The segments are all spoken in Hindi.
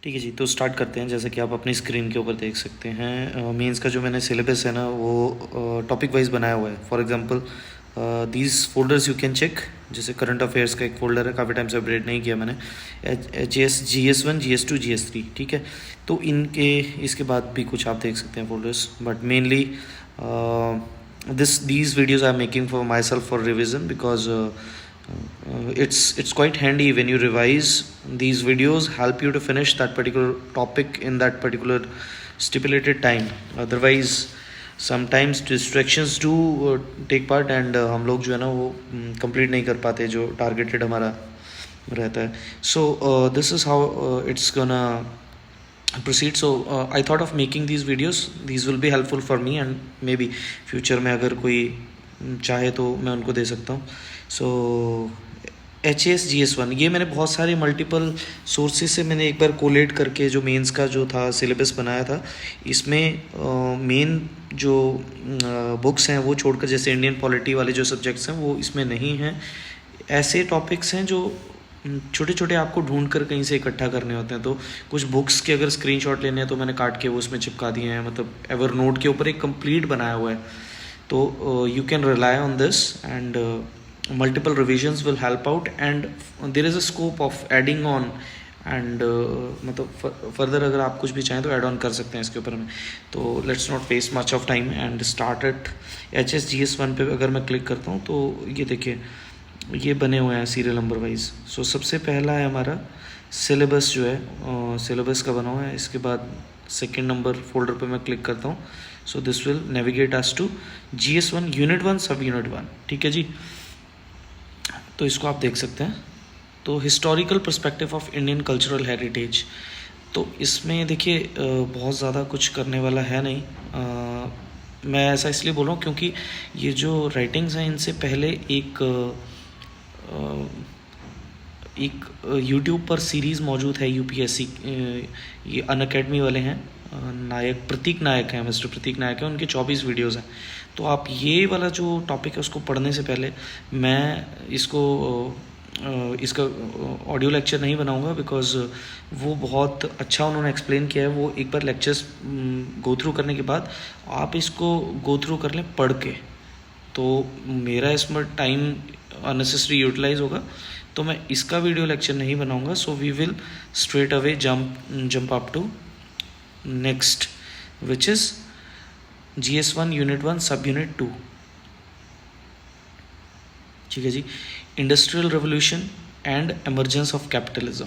ठीक है जी, तो स्टार्ट करते हैं। जैसे कि आप अपनी स्क्रीन के ऊपर देख सकते हैं, मेंस का जो मैंने सिलेबस है ना वो टॉपिक वाइज बनाया हुआ है। For example these folders you can check. जैसे करंट अफेयर्स का एक फ़ोल्डर है, काफ़ी टाइम से अपडेट नहीं किया मैंने। HS GS1 GS2 GS3, ठीक है। तो इनके इसके बाद भी कुछ आप देख सकते हैं folders, but mainly these videos I'm making for myself for revision, because it's quite handy when you revise. These videos help you to finish that particular topic in that particular stipulated time. Otherwise sometimes distractions do take part, and हम लोग जो है ना वो complete नहीं कर पाते जो targeted हमारा रहता है. So this is how it's gonna proceed. So I thought of making these videos. These will be helpful for me, and maybe future में अगर कोई चाहे तो मैं उनको दे सकता हूँ. सो HS GS1 ये मैंने बहुत सारे मल्टीपल सोर्सेज से मैंने एक बार कोलेट करके जो मेंस का जो था सिलेबस बनाया था. इसमें मेन जो बुक्स हैं वो छोड़कर, जैसे इंडियन पॉलिटी वाले जो सब्जेक्ट्स हैं वो इसमें नहीं हैं. ऐसे टॉपिक्स हैं जो छोटे छोटे आपको ढूंढ कर कहीं से इकट्ठा करने होते हैं. तो कुछ बुक्स के अगर स्क्रीनशॉट लेने हैं तो मैंने काट के वो उसमें चिपका दिए हैं, मतलब एवर नोट के ऊपर एक कंप्लीट बनाया हुआ है. तो you can rely on this, and multiple revisions will help out, and there is a scope of adding on, and मतलब फर्दर अगर आप कुछ भी चाहें तो ऐड ऑन कर सकते हैं इसके ऊपर में. तो let's not waste much of time and start at HS GS1 पे अगर मैं क्लिक करता हूँ तो ये देखिए ये बने हुए हैं सीरियल नंबर वाइज. सो सबसे पहला है हमारा सिलेबस जो है, सिलेबस का बना हुआ है. इसके बाद सेकेंड नंबर फोल्डर पे मैं क्लिक करता हूँ. So this will navigate us to GS1 unit 1 sub unit 1, ठीक है जी. तो इसको आप देख सकते हैं. तो historical perspective of Indian cultural heritage. तो इसमें देखिए बहुत ज़्यादा कुछ करने वाला है नहीं. मैं ऐसा इसलिए बोल रहा हूँ क्योंकि ये जो राइटिंग्स हैं इनसे पहले एक YouTube पर सीरीज़ मौजूद है UPSC, ये अनअकैडमी वाले हैं, नायक प्रतीक नायक हैं, मिस्टर प्रतीक नायक हैं, उनके 24 वीडियोज़ हैं. तो आप ये वाला जो टॉपिक है उसको पढ़ने से पहले मैं इसका ऑडियो लेक्चर नहीं बनाऊंगा, बिकॉज वो बहुत अच्छा उन्होंने एक्सप्लेन किया है. वो एक बार लेक्चर्स गो थ्रू करने के बाद आप इसको गो थ्रू कर लें पढ़ के, तो मेरा इसमें टाइम अननेसेसरी यूटिलाइज होगा, तो मैं इसका वीडियो लेक्चर नहीं बनाऊंगा. So we will straight away jump up to next, which is GS1 unit 1 sub unit 2, ठीक है जी. Industrial revolution and emergence of capitalism.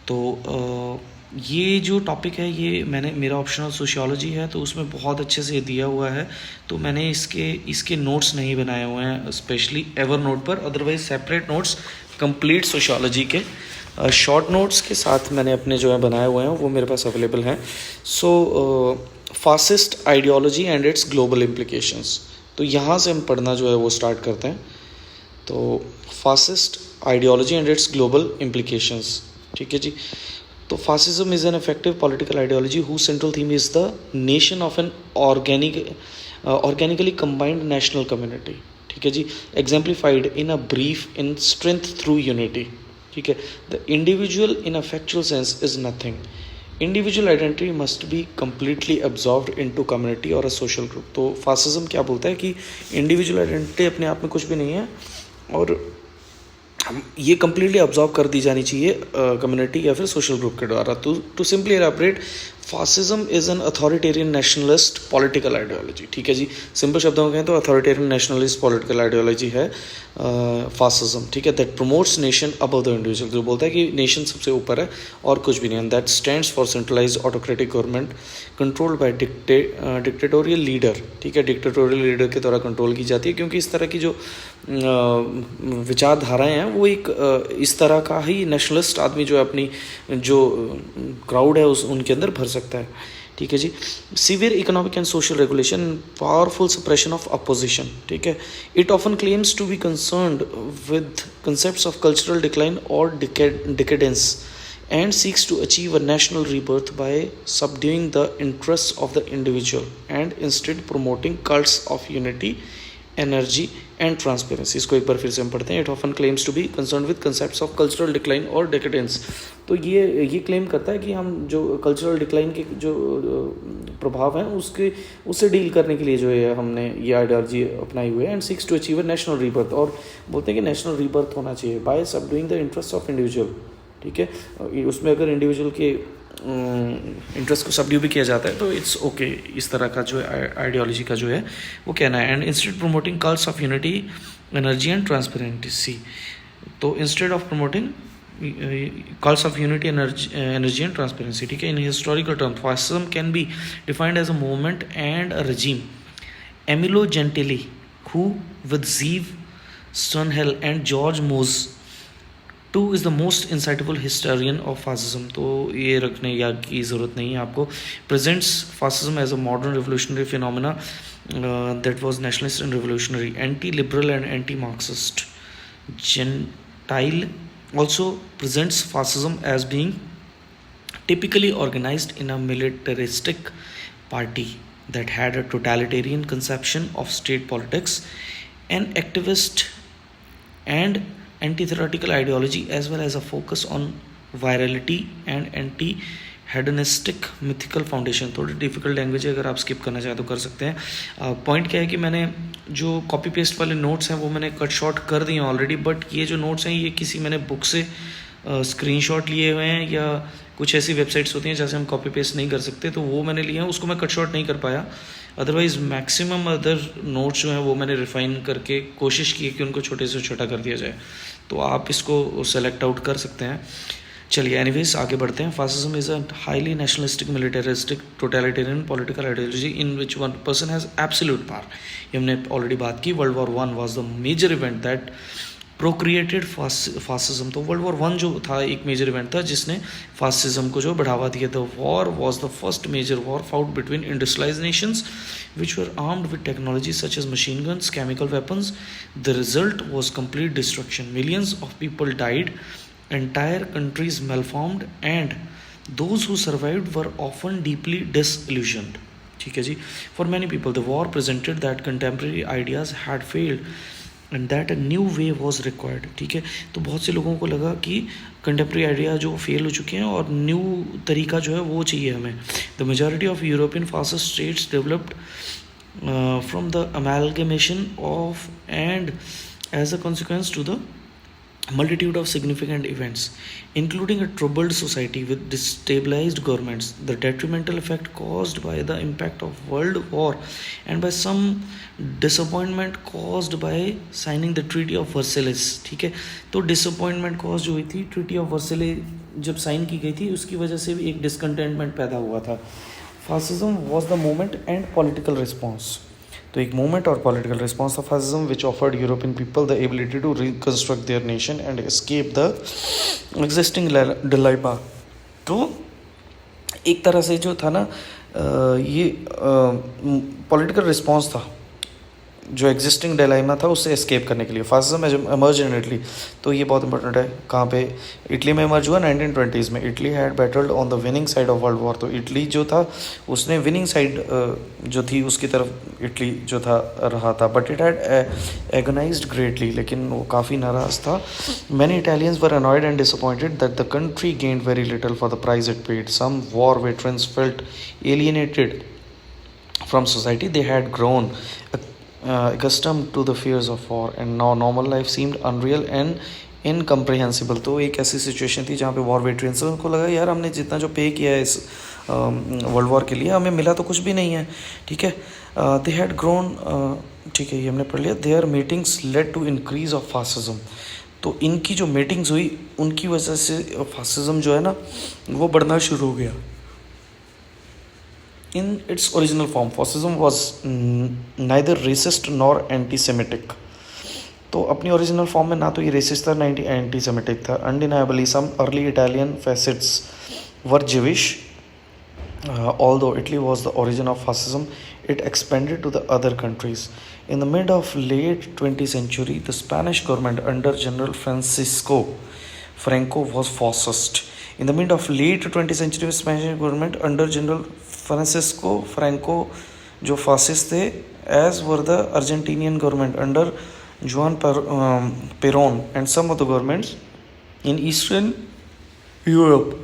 तो ये जो टॉपिक है ये मेरा ऑप्शनल सोशियोलॉजी है, तो उसमें बहुत अच्छे से दिया हुआ है. तो मैंने इसके नोट्स नहीं बनाए हुए हैं स्पेशली एवर नोट पर. Otherwise separate notes complete sociology के शॉर्ट नोट्स के साथ मैंने अपने जो है बनाए हुए हैं, वो मेरे पास अवेलेबल हैं. So fascist ideology and its global implications. तो यहाँ से हम पढ़ना जो है वो स्टार्ट करते हैं. तो fascist ideology and its global implications, ठीक है जी. तो fascism is an effective political ideology who central theme is the nation of an organically combined national community, ठीक है जी. Exemplified in a brief in strength through unity, ठीक है. The individual in a factual sense is nothing. Individual identity must be completely absorbed into community और अ सोशल ग्रुप. तो फासिज्म क्या बोलता है कि इंडिविजुअल आइडेंटिटी अपने आप में कुछ भी नहीं है, और ये कम्प्लीटली ऑब्जॉर्व कर दी जानी चाहिए कम्युनिटी या फिर सोशल ग्रुप के द्वारा. To simply elaborate, fascism is an authoritarian nationalist political ideology, ठीक है जी. सिंपल शब्दों में कहें तो अथॉरिटेरियन नेशनलिस्ट पॉलिटिकल आइडियोलॉजी है फासिज्म, ठीक है. That promotes nation above the individual. जो बोलता है कि नेशन सबसे ऊपर है और कुछ भी नहीं. And that stands for centralise autocratic government controlled by dictatorial leader, ठीक है. डिक्टेटोरियल लीडर के द्वारा कंट्रोल की जाती है, क्योंकि इस तरह की जो विचारधाराएं हैं वो एक इस तरह का ही नेशनलिस्ट आदमी जो है अपनी जो क्राउड है उनके अंदर भर सकता है, ठीक है जी. Severe economic and social regulation, powerful suppression of opposition, ठीक है. It often claims to be concerned with concepts of cultural decline और decadence and seeks to achieve a national rebirth by subduing the interests of the individual and instead promoting cults of unity, energy and transparency. इसको एक बार फिर से हम पढ़ते हैं. It often claims to be concerned with concepts of cultural decline or decadence. तो ये क्लेम करता है कि हम जो कल्चरल डिक्लाइन के जो प्रभाव हैं उससे डील करने के लिए जो है हमने ये आइडियोलॉजी अपनाई हुई है. And seeks to achieve a national rebirth, और बोलते हैं कि नेशनल रीबर्थ होना चाहिए by subduing the interest of individual. ठीक है, उसमें अगर इंडिविजुअल के इंटरेस्ट को सबड्यू भी किया जाता है तो इट्स ओके. इस तरह का जो आइडियोलॉजी का जो है वो कहना है. And instead promoting cults of unity, energy and transparency. तो instead of promoting cults of unity, energy and transparency. ठीक है, in historical term fascism can be defined as a movement and a regime. Emilio Gentili, who with Zeev Sternhell and George Moz too is the most insightful historian of fascism. तो ये रखने या की ज़रूरत नहीं है आपको. Presents fascism as a modern revolutionary phenomena that was nationalist and revolutionary, anti liberal and anti Marxist. Gentile also presents fascism as being typically organized in a militaristic party that had a totalitarian conception of state politics, an activist and anti-theoretical ideology, as well as a focus on virality and anti-hedonistic mythical foundation. थोड़ी डिफिकल्ट लैंग्वेज है, अगर आप स्किप करना चाहें तो कर सकते हैं. पॉइंट क्या है कि मैंने जो कॉपी पेस्ट वाले नोट्स हैं वो मैंने कट शॉर्ट कर दिए ऑलरेडी, बट ये जो नोट्स हैं ये किसी मैंने बुक से स्क्रीनशॉट लिए हुए हैं, या कुछ ऐसी वेबसाइट्स होती हैं जैसे हम कॉपी पेस्ट नहीं कर सकते, तो वो मैंने लिए हैं, उसको मैं कट शॉर्ट नहीं कर पाया. अदरवाइज़ मैक्सिमम अदर नोट्स जो हैं वो मैंने रिफाइन करके कोशिश की कि उनको छोटे से छोटा कर दिया जाए. तो आप इसको सेलेक्ट आउट कर सकते हैं. चलिए एनीवेज आगे बढ़ते हैं. Fascism is a highly nationalistic, militaristic, totalitarian political ideology in which one person has absolute power. ये हमने ऑलरेडी बात की. World war one was the major event that procreated fascism. तो वर्ल्ड वॉर वन जो था एक मेजर इवेंट था जिसने फासिज्म को जो बढ़ावा दिया. The war was the first major war fought between industrialised nations which were armed with technology such as machine guns, chemical weapons. The result was complete destruction. Millions of people died, entire countries malformed, and those who survived were often deeply disillusioned. ठीक है जी. For many people, the war presented that contemporary ideas had failed and that a new way was required. ठीक है, तो बहुत से लोगों को लगा कि कंटेम्प्रेरी आइडिया जो फेल हो चुके हैं और न्यू तरीका जो है वो चाहिए हमें. The majority of European fascist states developed from the amalgamation of and as a consequence to the multitude of significant events, including a troubled society with destabilized governments, the detrimental effect caused by the impact of world war, and by some disappointment caused by signing the Treaty of Versailles. ठीक है, तो disappointment cause जो हुई थी Treaty of Versailles जब साइन की गई थी उसकी वजह से भी एक discontentment पैदा हुआ था. Fascism was the movement and political response. तो एक मूवमेंट और political response of fascism which offered European people the ability to reconstruct their nation and escape the existing dilemma. तो एक तरह से जो था ना ये पॉलिटिकल रिस्पॉन्स था जो एग्जिस्टिंग डिलेमा था उससे एस्केप करने के लिए. Fascism emerge in Italy. तो ये बहुत इंपॉर्टेंट है. कहाँ पे? इटली में एमर्ज हुआ 1920s में. Italy had battled on the winning side of world war. तो इटली जो था उसने विनिंग साइड जो थी उसकी तरफ इटली जो था रहा था. But it had agonized greatly. लेकिन वो काफ़ी नाराज था. Many Italians were annoyed and disappointed that the country gained very little for the prize it paid. Some war veterans felt alienated from society. They had grown accustomed to the fears of war and now normal life seemed unreal and incomprehensible. तो एक ऐसी सिचुएशन थी जहाँ पे वॉर वेटरन्स को लगा यार हमने जितना जो पे किया है इस वर्ल्ड वॉर के लिए हमें मिला तो कुछ भी नहीं है. ठीक है, दे हैड ग्रोन. ठीक है, ये हमने पढ़ लिया. Their meetings led to increase of fascism. तो इनकी जो मीटिंग्स हुई उनकी वजह से फासिज्म जो है ना वो बढ़ना शुरू हो गया. In its original form, fascism was neither racist nor anti-Semitic. तो अपनी ओरिजिनल फॉर्म में ना तो ये रेसिस्ट था ना एंटी सेमिटिक था. Undeniably, some early Italian fascists were Jewish. Although Italy was the origin of fascism, it expanded to the other countries. In the mid of late 20th century, the Spanish government under General Francisco Franco was fascist. In the mid of late 20th century, Spanish government under General Francisco Franco जो फासिस्ट थे, as were the Argentinian government under Peron, and some of the governments in Eastern Europe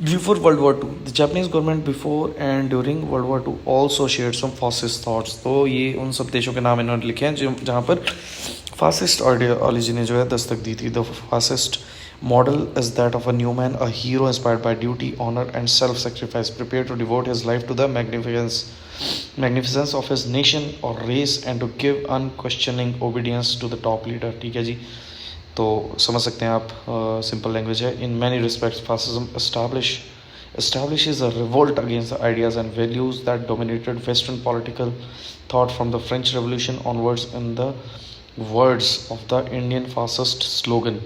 before World War II. The Japanese government before and during World War II also shared some fascist thoughts. तो ये उन सब देशों के नाम इन्होंने लिखे हैं जहाँ पर फासिस्ट आइडियोलॉजी ने जो है दस्तक दी थी. The fascist model is that of a new man, a hero inspired by duty, honor, and self-sacrifice, prepared to devote his life to the magnificence of his nation or race and to give unquestioning obedience to the top leader. ठीक है जी, तो समझ सकते हैं आप. सिंपल लैंग्वेज है. In many respects fascism establishes a revolt against the ideas and values that dominated Western political thought from the French Revolution onwards. In the words of the Indian fascist slogan,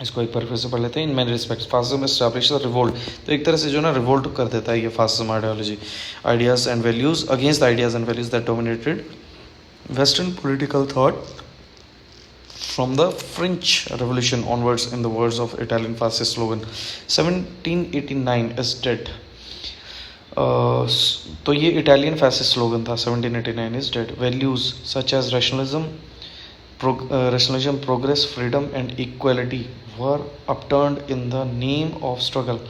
इसको एक बार फिर से पढ़ लेते हैं. In many respects fascism establish the revolt. तो एक तरह से जो ना रिवोल्ट कर देता है ये fascism ideology, ideas and values against the ideas and values that dominated western political thought from the French Revolution onwards. In the words of Italian fascist slogan, 1789 is dead. तो ये इटालियन फैसिस्ट स्लोगन था. 1789 is dead. Values such as rationalism, progress, freedom, and equality were upturned in the name of struggle,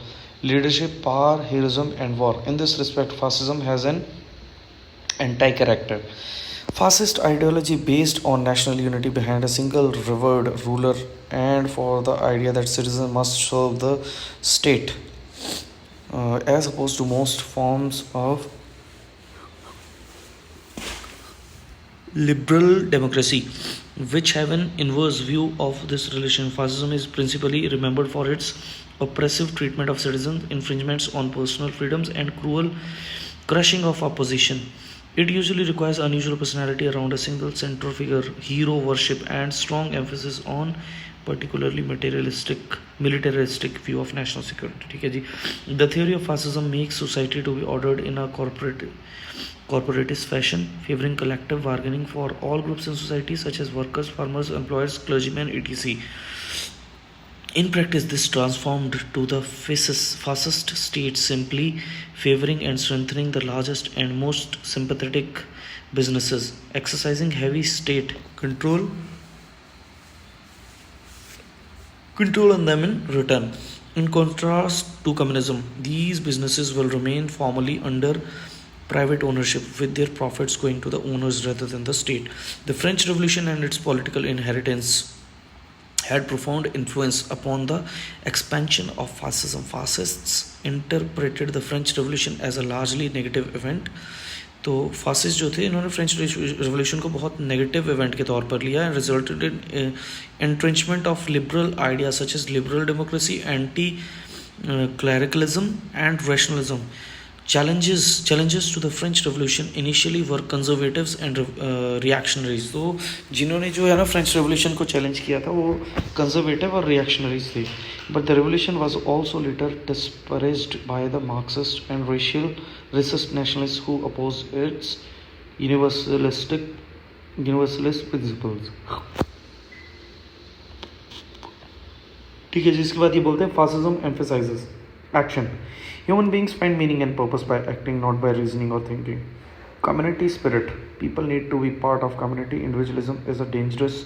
leadership, power, heroism, and war. In this respect, fascism has an anti-character. Fascist ideology based on national unity behind a single revered ruler and for the idea that citizens must serve the state, as opposed to most forms of liberal democracy, which have an inverse view of this relation. Fascism is principally remembered for its oppressive treatment of citizens, infringements on personal freedoms, and cruel crushing of opposition. It usually requires unusual personality around a single central figure, hero worship, and strong emphasis on particularly militaristic view of national security. ठीक है जी. The theory of fascism makes society to be ordered in a corporatist fashion, favoring collective bargaining for all groups in society, such as workers, farmers, employers, clergymen, etc. In practice, this transformed to the fascist state, simply favoring and strengthening the largest and most sympathetic businesses, exercising heavy state control on them in return. In contrast to communism, these businesses will remain formally under private ownership, with their profits going to the owners rather than the state. The French Revolution and its political inheritance had profound influence upon the expansion of fascism. Fascists interpreted the French Revolution as a largely negative event. तो फासिस्ट जो थे इन्होंने फ्रेंच रेवोल्यूशन को बहुत नेगेटिव इवेंट के तौर पर लिया and resulted in entrenchment of liberal ideas such as liberal democracy, anti clericalism and rationalism. Challenges to the French Revolution initially were conservatives and reactionaries. तो जिन्होंने जो है ना फ्रेंच रेवोल्यूशन को चैलेंज किया था वो कंजर्वेटिव और रिएक्शनरीज थे. But the revolution was also later disparaged by the Marxist and racist nationalists who opposed its universalist principles. ठीक है जी. इसके बाद ये बोलते हैं fascism emphasizes action. Human beings find meaning and purpose by acting, not by reasoning or thinking. Community spirit. People need to be part of community. Individualism is a dangerous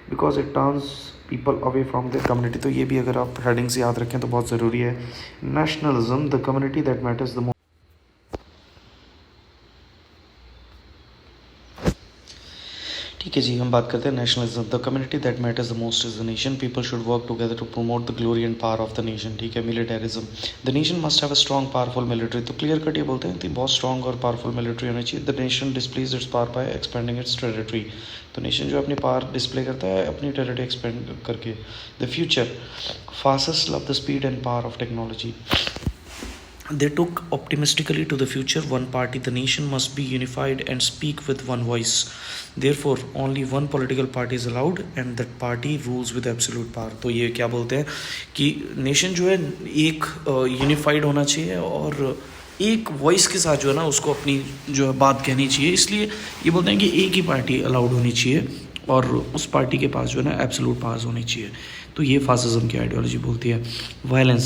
because it turns people away from their community. तो ये भी अगर आप headings याद रखें तो बहुत ज़रूरी है. Nationalism, the community that matters the most. ठीक है जी. हम बात करते हैं nationalism. The community that matters the most is the nation. People should work together to promote the glory and power of the nation. ठीक है. Militarism. The nation must have a strong powerful military. तो क्लियर कट ये बोलते हैं कि बहुत स्ट्रॉन्ग और पावरफुल मिलिट्री होनी चाहिए. The nation displays it's power bye expanding it's territory. तो नेशन जो अपनी पावर डिस्प्ले करता है अपनी टेरिटरी एक्सपेंड करके. The future. Fascist love the speed and power of technology. They took optimistically to the future. One party, the nation, must be unified and speak with one voice. Therefore, only one political party is allowed, and that party rules with absolute power. तो ये क्या बोलते हैं कि नेशन जो है एक यूनिफाइड होना चाहिए और एक वॉइस के साथ जो है ना उसको अपनी जो है बात कहनी चाहिए. इसलिए ये बोलते हैं कि एक ही पार्टी अलाउड होनी चाहिए और उस पार्टी के पास जो है ना एब्सोल्यूट पावर्स होनी चाहिए. तो ये फासिज्म की आइडियोलॉजी बोलती है. Violence.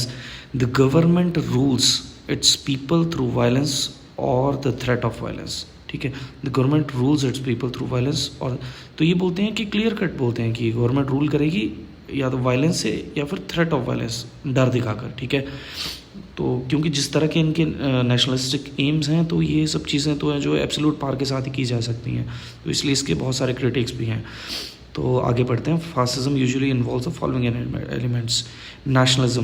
The government rules its people through violence or the threat of violence. ठीक है। The government rules it's people through violence, और तो ये बोलते हैं कि क्लियर कट बोलते हैं कि गवर्नमेंट रूल करेगी या तो वायलेंस से या फिर थ्रेट ऑफ वायलेंस, डर दिखाकर, ठीक है। तो क्योंकि जिस तरह के इनके नेशनलिस्टिक एम्स हैं, तो ये सब चीज़ें तो हैं जो एब्सोल्यूट पावर के साथ ही की जा सकती हैं, तो इसलिए इसके बहुत सारे क्रिटिक्स भी हैं। तो आगे बढ़ते हैं। Fascism usually involves the following elements: nationalism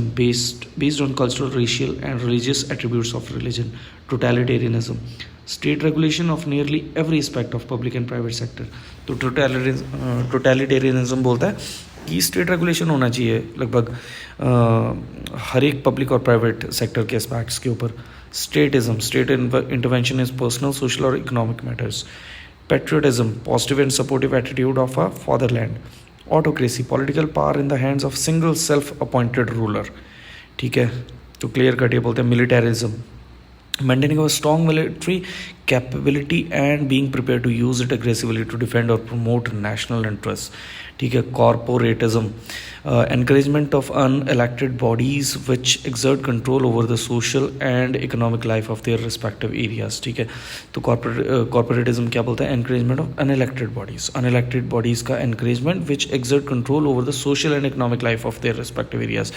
based on cultural, racial and religious attributes of religion; totalitarianism, state regulation of nearly every aspect of public and private sector. तो टोटलिटेरियनिज्म बोलता है कि स्टेट रेगुलेशन होना चाहिए लगभग हर एक पब्लिक और प्राइवेट सेक्टर के एस्पेक्ट्स के ऊपर। Statism, state intervention is personal, social और economic matters. Patriotism, positive and supportive attitude of a fatherland. Autocracy, political power in the hands of single self appointed ruler, ठीक है। तो क्लियर कट ये बोलते हैं। Militarism, maintaining a strong military capability and being prepared to use it aggressively to defend or promote national interests, ठीक है। corporatism, encouragement of unelected bodies which exert control over the social and economic life of their respective areas, ठीक है। तो corporatism क्या बोलता है? encouragement of unelected bodies का encouragement which exert control over the social and economic life of their respective areas,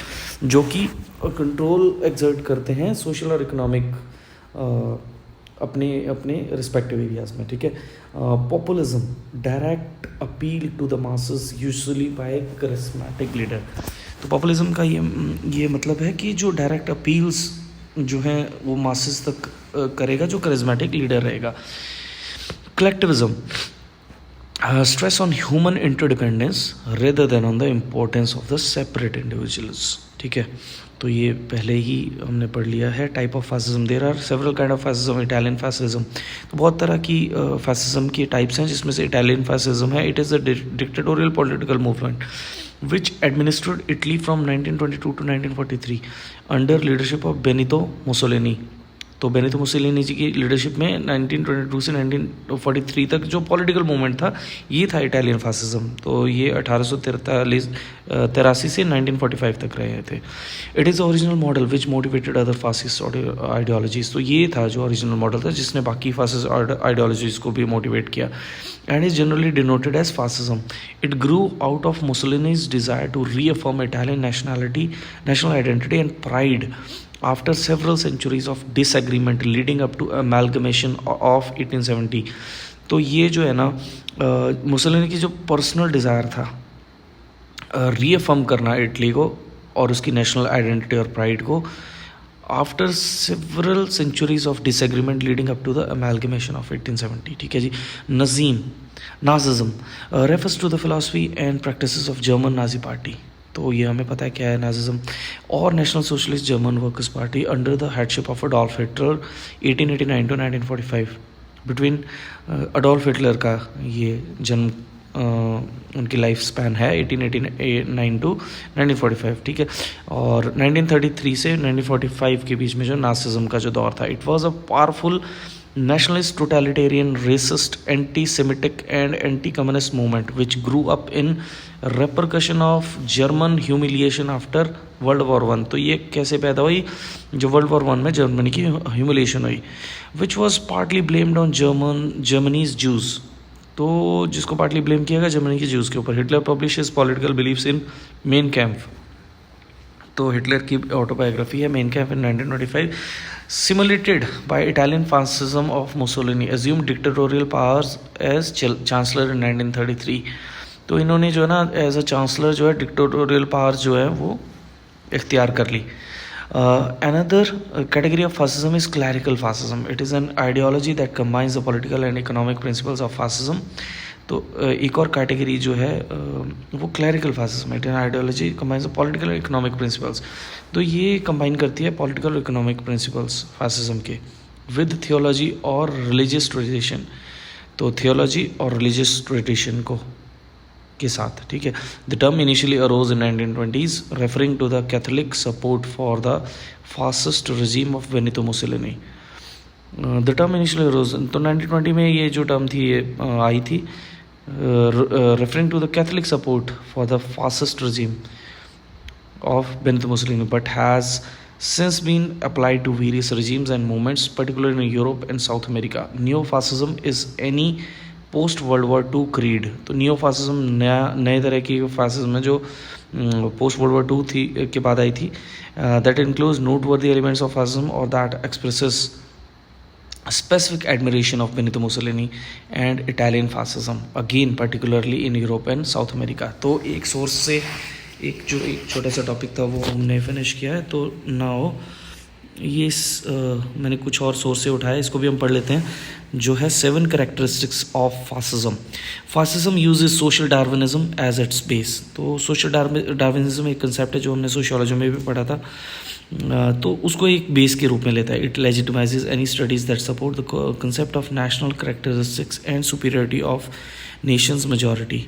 जो कि कंट्रोल exert करते हैं सोशल और इकोनॉमिक अपने अपने रिस्पेक्टिव एरियाज में, ठीक है। Populism, direct appeal to the masses usually by charismatic leader. तो पॉपुलिज्म का ये मतलब है कि जो डायरेक्ट अपील्स जो हैं वो मासेस तक करेगा, जो करिस्मेटिक लीडर रहेगा। Collectivism, stress on human interdependence rather than on the importance of the separate individuals, ठीक है। तो ये पहले ही हमने पढ़ लिया है। Type of fascism, there are several kind of fascism. Italian fascism, तो बहुत तरह की फैसिज्म की टाइप्स हैं, जिसमें से इटालियन फैसिज्म है। It is a dictatorial political movement which administered Italy from 1922 to 1943 under leadership of Benito Mussolini. तो बेनितो मुसोलिनी जी की लीडरशिप में 1922 से 1943 तक जो पॉलिटिकल मूवमेंट था, ये था इटालियन फासिज्म। तो ये 1883 से 1945 तक रहे थे। It is original model which motivated other fascist ideologies. तो ये था जो ओरिजिनल मॉडल था जिसने बाकी फासिस्ट आइडियोलॉजीज को भी मोटिवेट किया। And is generally denoted as fascism. It grew out of Mussolini's desire to reaffirm Italian national identity and pride after several centuries of disagreement leading up to amalgamation of 1870। तो ये जो है ना मुसोलिनी की जो पर्सनल डिज़ायर था रीअफर्म करना इटली को और उसकी नेशनल आइडेंटिटी और प्राइड को, after several centuries of disagreement leading up to the amalgamation of 1870, ठीक है जी। Nazism refers to the philosophy and practices of German Nazi party. तो ये हमें पता है क्या है नाजिज्म। और national socialist German workers party under the headship of Adolf Hitler 1889 to 1945। Between Adolf Hitler का ये जन्म उनकी लाइफ स्पैन है 1889 to 1945, ठीक है। और 1933 से 1945 के बीच में जो नाजिज्म का जो दौर था, it was a powerful nationalist, totalitarian, racist, anti-Semitic and anti-communist movement which grew up in repercussion of German humiliation after World War I। तो ये कैसे पैदा हुई? जो World War I में जर्मनी की humiliation हुई, which was partly blamed on Germany's Jews। तो जिसको पार्टली ब्लेम किया गया जर्मनी के ज्यूज़ के ऊपर। Hitler publish his political believes in Mein Kampf. तो हिटलर की ऑटोबायोग्राफी है Mein Kampf in 1925। Simulated by Italian fascism of Mussolini assumed dictatorial powers as chancellor in 1933। तो इन्होंने जो है ना एज अ चांसलर जो है डिक्टेटोरियल पावर्स जो है वो इख्तियार कर ली। Another category of fascism is clerical fascism. It is an ideology that combines the political and economic principles of fascism। तो एक और कैटेगरी जो है वो क्लैरिकल फासिज्म है। आइडियोलॉजी कंबाइंस पॉलिटिकल और इकोनॉमिक प्रिंसिपल्स। तो ये कंबाइन करती है पॉलिटिकल और इकोनॉमिक प्रिंसिपल्स फासिज्म के विद थियोलॉजी और रिलीजियस ट्रेडिशन। तो थियोलॉजी और रिलीजियस ट्रेडिशन को के साथ, ठीक है। The term initially arose in 1920s referring to the Catholic support for the fascist regime of Benito Mussolini. The term initially arose, तो 1920 में ये जो टर्म थी ये आई थी referring to the Catholic support for the fascist regime of Benito Mussolini, but has since been applied to various regimes and movements, particularly in Europe and South America. Neo-fascism is any post world war two creed. तो नियो फासिज्म नए तरह की फासिज्म है जो पोस्ट वर्ल्ड वॉर टू थी के बाद आई थी. दैट इंक्लूड्स नोट वर्दी एलिमेंट्स ऑफ फासिज्म और that expresses specific admiration of Benito Mussolini and Italian fascism, again particularly in Europe and South America. तो एक सोर्स से एक छोटा सा टॉपिक था वो हमने फिनिश किया है. तो नाउ ये मैंने कुछ और सोर्स से उठाया, इसको भी हम पढ़ लेते हैं, जो है 7 characteristics of fascism. Fascism uses social Darwinism as its base. तो सोशल डार्विनिज्म एक कंसेप्ट है जो हमने सोशियोलॉजी में भी पढ़ा था. तो उसको एक बेस के रूप में लेता है. It legitimizes any studies that support the concept of national characteristics and superiority of nations majority.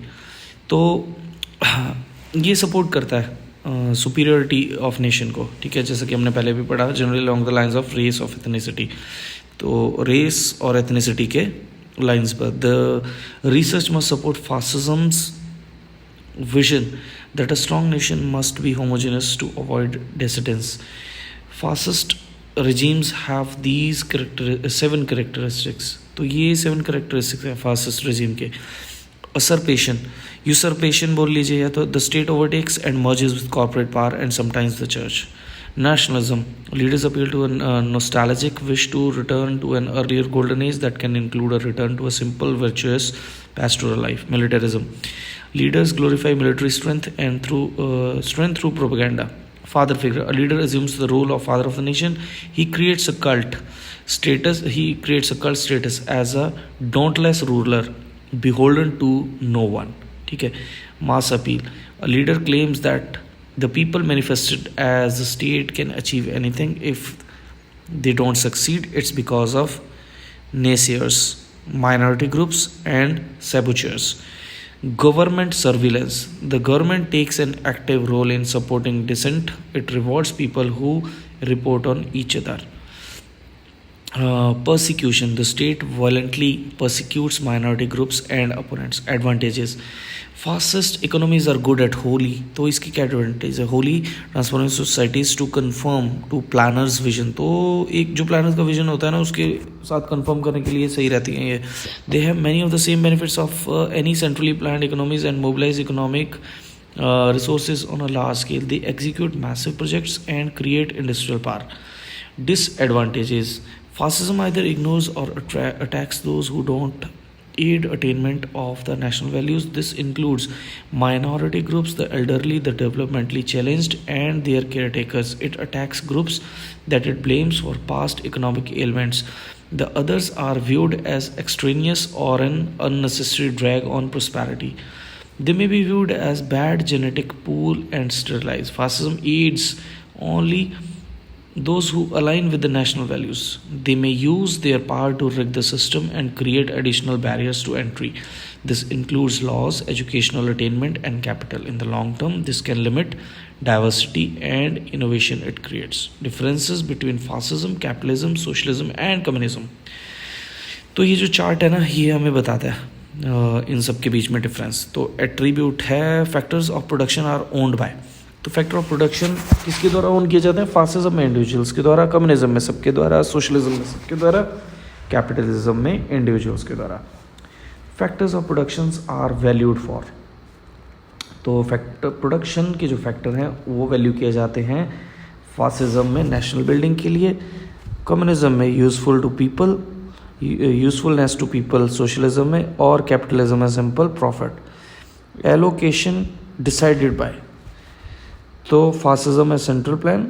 तो ये सपोर्ट करता है सुपीरियरिटी ऑफ नेशन को, ठीक है, जैसा कि हमने पहले भी पढ़ा, generally along the lines of race of ethnicity. तो रेस और एथनिसिटी के लाइंस पर the research must support fascism's vision that a strong nation must be homogeneous to avoid dissidence. Fascist regimes have these 7 characteristics. तो ये 7 characteristics हैं fascist regime के. usurpation बोल लीजिए, या तो the state overtakes and merges with corporate power and sometimes the church. Nationalism, leaders appeal to a nostalgic wish to return to an earlier golden age that can include a return to a simple, virtuous pastoral life. Militarism, leaders glorify military strength and strength through propaganda. Father figure, a leader assumes the role of father of the nation. He creates a cult status as a dauntless ruler beholden to no one. ठीक है. Mass appeal, a leader claims that the people manifested as the state can achieve anything. If they don't succeed, it's because of naysayers, minority groups and saboteurs. Government surveillance, the government takes an active role in supporting dissent. It rewards people who report on each other. Persecution, the state violently persecutes minority groups and opponents. Advantages, fascist economies are good at wholly. तो इसकी क्या एडवांटेज है? Wholly transforming societies to conform to planners vision. तो एक जो प्लानर्स का विजन होता है ना, उसके साथ कन्फर्म करने के लिए सही रहती हैं ये. They have many of the same benefits of any centrally planned economies and mobilise economic resources on a large scale. They execute massive projects and create industrial power. Disadvantages, fascism either ignores or attacks those who don't aid attainment of the national values. This includes minority groups, the elderly, the developmentally challenged and their caretakers. It attacks groups that it blames for past economic ailments. The others are viewed as extraneous or an unnecessary drag on prosperity. They may be viewed as bad genetic pool and sterilized. Fascism aids only those who align with the national values. They may use their power to rig the system and create additional barriers to entry. This includes laws, educational attainment and capital. In the long term, this can limit diversity and innovation it creates. Differences between fascism, capitalism, socialism and communism. तो ये जो चार्ट है ना, ये हमें बताता है इन सब के बीच में डिफरेंस. तो एट्रीब्यूट है factors of production are owned by. तो फैक्टर ऑफ प्रोडक्शन किसके द्वारा ओन किए जाते हैं? फासिज्म में इंडिविजुअल्स के द्वारा, कम्युनिज्म में सबके द्वारा, सोशलिज्म में सबके द्वारा, कैपिटलिज्म में इंडिविजुअल्स के द्वारा. Factors of productions are valued for. तो फैक्टर प्रोडक्शन के जो फैक्टर हैं वो वैल्यू किए जाते हैं फासिज्म में नेशनल बिल्डिंग के लिए, कम्युनिज्म में यूजफुलनेस टू पीपल सोशलिज्म में, और कैपिटलिज्म में simple profit. Allocation decided by. तो फासिज्म में सेंट्रल प्लान,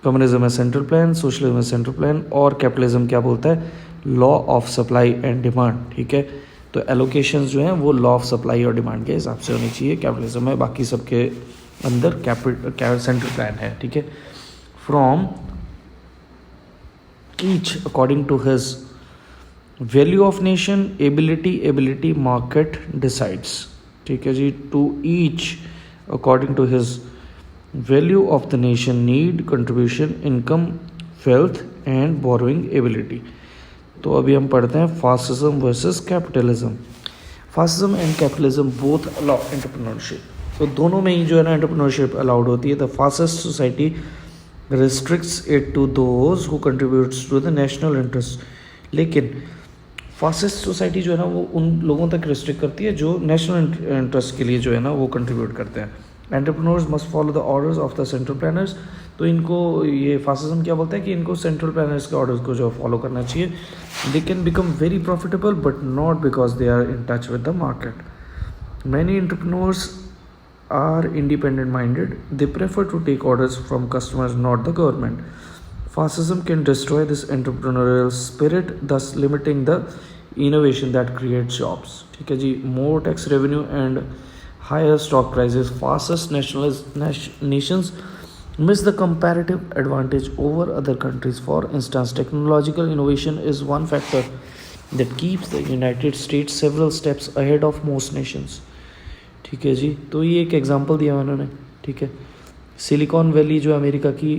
कम्युनिज्म में सेंट्रल प्लान, सोशलिज्म में सेंट्रल प्लान, और कैपिटलिज्म क्या बोलता है? Law of supply and demand. ठीक है. तो एलोकेशंस जो हैं वो लॉ ऑफ सप्लाई और डिमांड के हिसाब से होनी चाहिए कैपिटलिज्म में. बाकी सबके अंदर सेंट्रल प्लान है. ठीक है. From each according to his value of nation, ability market decides. ठीक है जी. To each according to his value of the nation, need, contribution, income, wealth and borrowing ability. तो अभी हम पढ़ते हैं fascism versus capitalism. Fascism and capitalism both allow entrepreneurship. तो दोनों में ही जो है ना एंटरप्रेन्योरशिप अलाउड होती है. The fascist society restricts it to those who contributes to the national interest. लेकिन फासिस्ट सोसाइटी जो है ना वो उन लोगों तक रिस्ट्रिक्ट करती है जो नेशनल इंटरेस्ट के लिए जो है ना वो कंट्रीब्यूट करते हैं. Entrepreneurs must follow the orders of the central planners. तो इनको ये फासिज्म क्या बोलता है कि इनको सेंट्रल प्लानर्स के ऑर्डर्स को जो फॉलो करना चाहिए. They can become very profitable but not because they are in touch with the market. Many entrepreneurs are independent minded. They prefer to take orders from customers, not the government. Fascism can destroy this entrepreneurial spirit, thus limiting the innovation that creates jobs. ठीक है जी. More tax revenue and higher stock prices. Fascist nations miss the comparative advantage over other countries. For instance, technological innovation is one factor that keeps the United States several steps ahead of most nations. ठीक है जी. तो ये एक एग्जांपल दिया उन्होंने. ठीक है. सिलिकॉन वैली जो अमेरिका की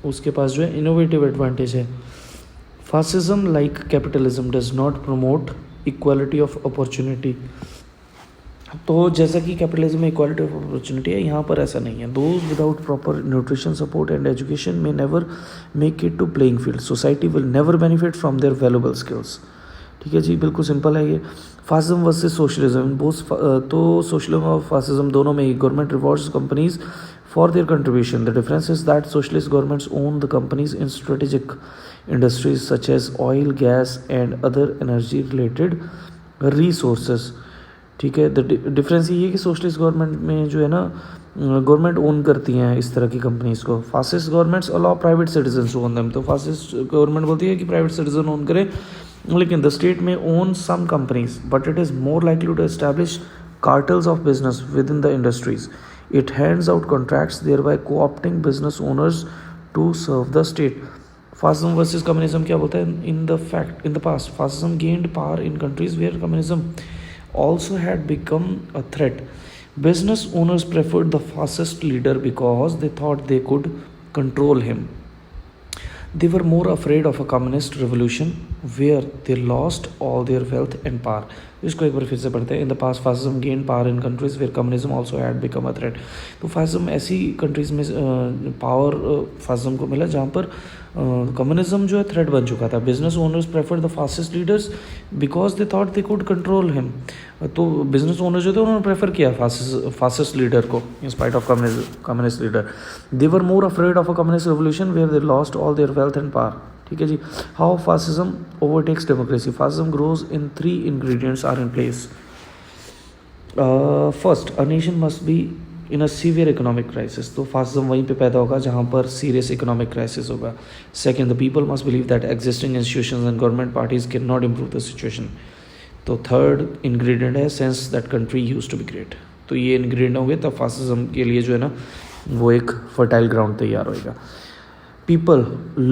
उसके पास जो है इनोवेटिव एडवांटेज है. Fascism like capitalism does not promote equality of opportunity. तो जैसा कि कैपिटलिज्म में इक्वालिटी ऑफ अपॉर्चुनिटी है, यहाँ पर ऐसा नहीं है. Those without proper nutrition support and education may never make it to playing field. Society will never benefit from their valuable skills. ठीक है जी. बिल्कुल सिंपल है ये. Fascism versus socialism. बोथ तो सोशलिज्म और फासिज्म दोनों में ही government rewards companies for their contribution. The difference is that socialist governments own the companies in strategic industries such as oil, gas and other energy related resources. ठीक है. द डिफरेंस ये है कि सोशलिस्ट गवर्नमेंट में जो है ना गवर्नमेंट ओन करती हैं इस तरह की कंपनीज को. Fascist governments allow private citizen own them. तो फासिस्ट गवर्नमेंट बोलती है कि प्राइवेट सिटीजन ओन करें, लेकिन the state may own some companies but it is more likely to establish cartels of business within the industries. It hands out contracts thereby coopting business owners to serve the state. Fascism versus communism क्या बोलता है? In the past fascism gained power in countries where communism also had become a threat. Business owners preferred the fascist leader because they thought they could control him. They were more afraid of a communist revolution where they lost all their wealth and power. इसको एक बार फिर से पढ़ते हैं. In the past fascism gain power in countries where communism also had become a threat. तो फासिज्म ऐसी कंट्रीज में पावर फासिज्म को मिला जहाँ पर कम्युनिज्म जो है थ्रेट बन चुका था. Business owners prefer the fascist leaders because they thought they could control him. तो बिजनेस ओनर जो थे उन्होंने प्रेफर किया फासिस्ट लीडर को in spite of communist leader. They were more afraid of a communist revolution where they lost all their wealth and power. ठीक है जी. How fascism overtakes democracy. Fascism grows in 3 ingredients are in place. First, a nation must be in a severe economic crisis. तो फासिज्म वहीं पे पैदा होगा जहाँ पर सीरियस इकोनॉमिक क्राइसिस होगा. Second, the people must believe that existing institutions and government parties can not improve the situation. तो थर्ड इंग्रेडिएंट है sense that country use to be great. तो ये इंग्रेडिएंट होंगे तब फासिज्म के लिए जो है ना वो एक फर्टाइल ग्राउंड तैयार होएगा. People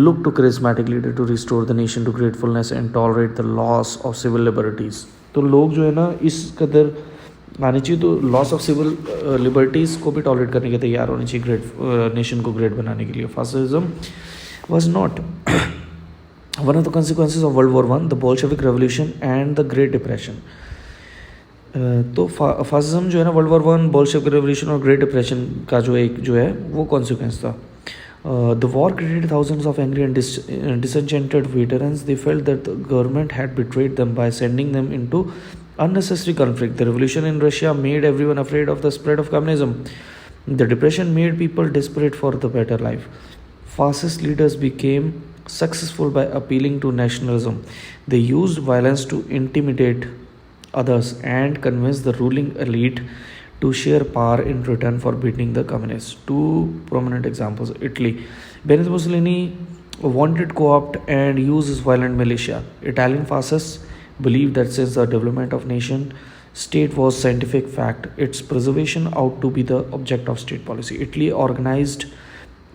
look to charismatic leader to restore the nation to gratefulness and tolerate the loss of civil liberties. तो लोग जो है ना इस कदर आने चाहिए तो लॉस ऑफ सिविल लिबर्टीज़ को भी टॉलरेट करने के तैयार होने चाहिए ग्रेट नेशन को ग्रेट बनाने के लिए. Fascism was not one of the consequences of World War I, the Bolshevik Revolution and the Great Depression. तो फासिज्म जो है ना वर्ल्ड वॉर 1, बोल्शेविक रेवोल्यूशन और ग्रेट डिप्रेशन का जो है वो कॉन्सिक्वेंस था. The war created thousands of angry and disenchanted veterans. They felt that the government had betrayed them by sending them into unnecessary conflict. The revolution in Russia made everyone afraid of the spread of communism. The depression made people desperate for the better life. Fascist leaders became successful by appealing to nationalism. They used violence to intimidate others and convince the ruling elite to share power in return for beating the communists. 2 prominent examples. Italy. Benito Mussolini wanted to co-opt and use his violent militia. Italian fascists believed that since the development of nation state was scientific fact, its preservation ought to be the object of state policy. Italy organized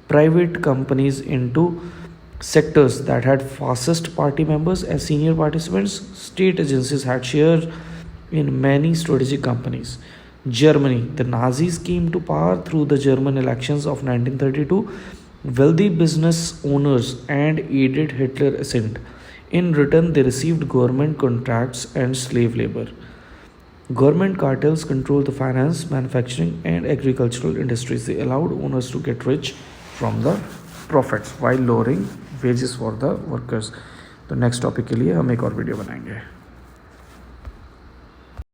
private companies into sectors that had fascist party members as senior participants. State agencies had shares in many strategic companies. Germany. The Nazis came to power through the German elections of 1932. Wealthy business owners and aided Hitler ascent. In return, they received government contracts and slave labor. Government cartels controlled the finance, manufacturing, and agricultural industries. They allowed owners to get rich from the profits while lowering wages for the workers. तो नेक्स्ट टॉपिक के लिए हम एक और वीडियो बनाएंगे.